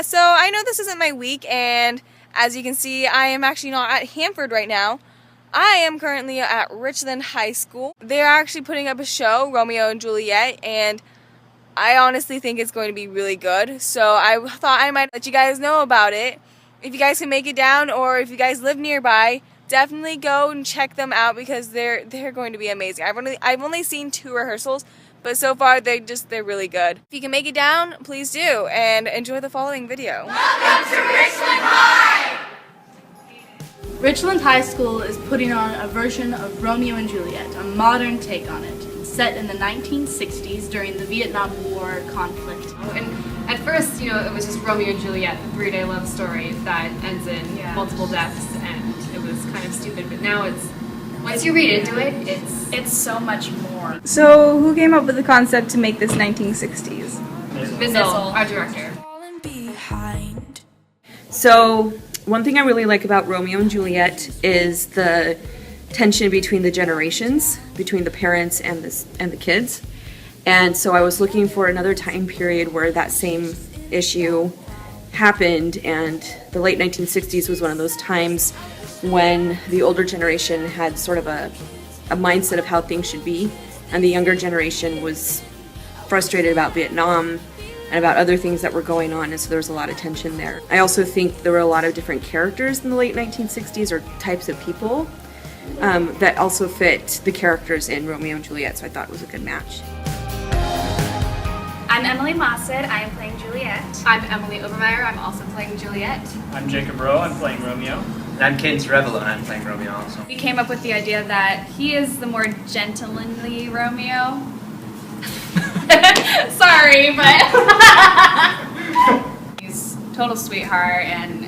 So I know this isn't my week, and as you can see, I am actually not at Hanford right now. I am currently at Richland High School. They're actually putting up a show, Romeo and Juliet, and I honestly think it's going to be really good. So I thought I might let you guys know about it. If you guys can make it down, or if you guys live nearby, definitely go and check them out because they're going to be amazing. I've only seen 2 rehearsals, but so far they're really good. If you can make it down, please do, and enjoy the following video. Welcome to Richland High! Richland High School is putting on a version of Romeo and Juliet, a modern take on it, set in the 1960s during the Vietnam War conflict. And at first, it was just Romeo and Juliet, the 3-day love story that ends in multiple deaths, and it was kind of stupid, but now once you read into it, it's so much more. So who came up with the concept to make this 1960s? Bizzle, our director. So one thing I really like about Romeo and Juliet is the tension between the generations, between the parents and the kids. And so I was looking for another time period where that same issue happened, and the late 1960s was one of those times when the older generation had sort of a mindset of how things should be, and the younger generation was frustrated about Vietnam and about other things that were going on, and so there was a lot of tension there. I also think there were a lot of different characters in the late 1960s, or types of people, that also fit the characters in Romeo and Juliet, so I thought it was a good match. I'm Emily Mossad, I am playing Juliet. I'm Emily Obermeyer, I'm also playing Juliet. I'm Jacob Rowe, I'm playing Romeo. And I'm Kent Revelo, and I'm playing Romeo also. We came up with the idea that he is the more gentlemanly Romeo. Sorry, but he's a total sweetheart and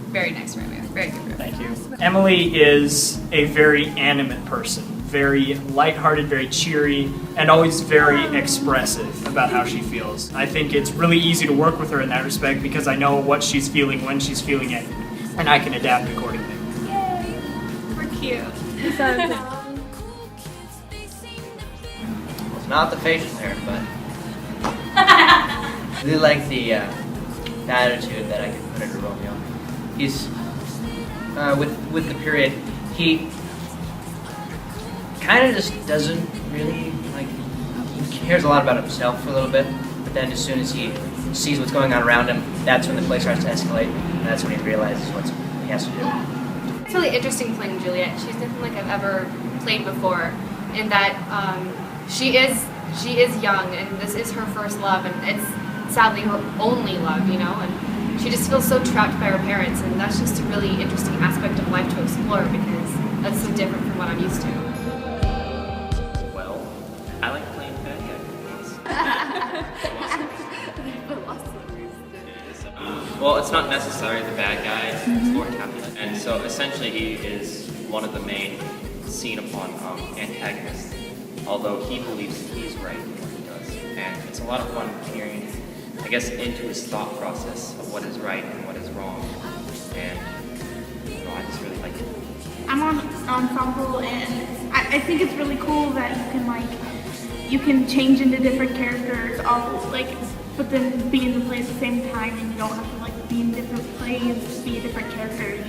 very nice Romeo. Very good Romeo. Thank you. Emily is a very animate person, very lighthearted, very cheery, and always very expressive about how she feels. I think it's really easy to work with her in that respect because I know what she's feeling when she's feeling it, and I can adapt accordingly. Yay! We're cute. It's not the facial hair, but I really like the attitude that I can put into Romeo. He's with the period, he kind of just doesn't really he cares a lot about himself for a little bit, but then as soon as he sees what's going on around him, that's when the play starts to escalate, and that's when he realizes what he has to do. It's really interesting playing Juliet. She's nothing like I've ever played before, in that she is young, and this is her first love, and it's sadly her only love, and she just feels so trapped by her parents, and that's just a really interesting aspect of life to explore because that's so different from what I'm used to. Well, I like playing bad guys. Well, it's not necessarily the bad guy, it's more Capulet. And so essentially he is one of the main seen upon antagonists, although he believes he's right in what he does. And it's a lot of fun hearing, I guess, into his thought process of what is right and what is wrong. And I just really like it. I'm on ensemble, and I think it's really cool that you can change into different characters, but then be in the play at the same time, and you don't have to be in different plays, just be a different character. You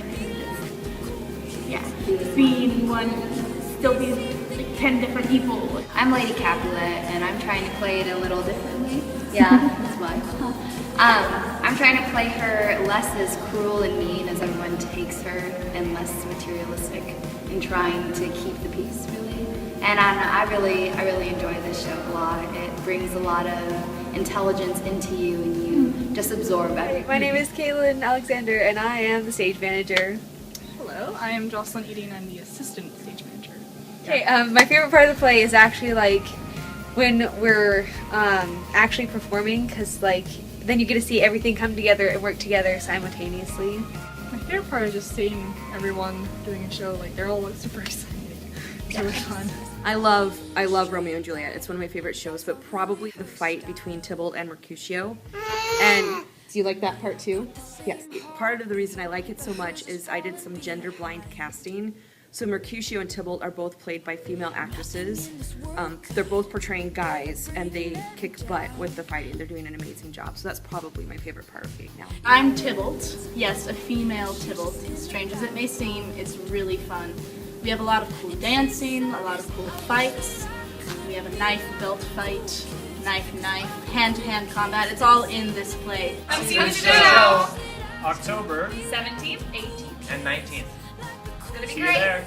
can just be in one, still be 10 different people. I'm Lady Capulet, and I'm trying to play it a little differently. Yeah, that's why. I'm trying to play her less as cruel and mean as everyone takes her, and less materialistic, and trying to keep the peace, really. And I really enjoy this show a lot. It brings a lot of intelligence into you, and you just absorb everything. My name is Caitlin Alexander, and I am the stage manager. Hello, I am Jocelyn Eating, I'm the assistant stage manager. Okay, my favorite part of the play is actually when we're actually performing, because then you get to see everything come together and work together simultaneously. My favorite part is just seeing everyone doing a show, they're all super excited. It's really fun. I love Romeo and Juliet. It's one of my favorite shows, but probably the fight between Tybalt and Mercutio. And do you like that part too? Yes. Part of the reason I like it so much is I did some gender blind casting. So Mercutio and Tybalt are both played by female actresses. They're both portraying guys, and they kick butt with the fighting. They're doing an amazing job. So that's probably my favorite part of being now. I'm Tybalt. Yes, a female Tybalt. Strange as it may seem, it's really fun. We have a lot of cool dancing, a lot of cool fights. We have a knife belt fight, knife, hand-to-hand combat. It's all in this play. Come see the show! October 17th, 18th, And 19th. It's gonna be See you great. there.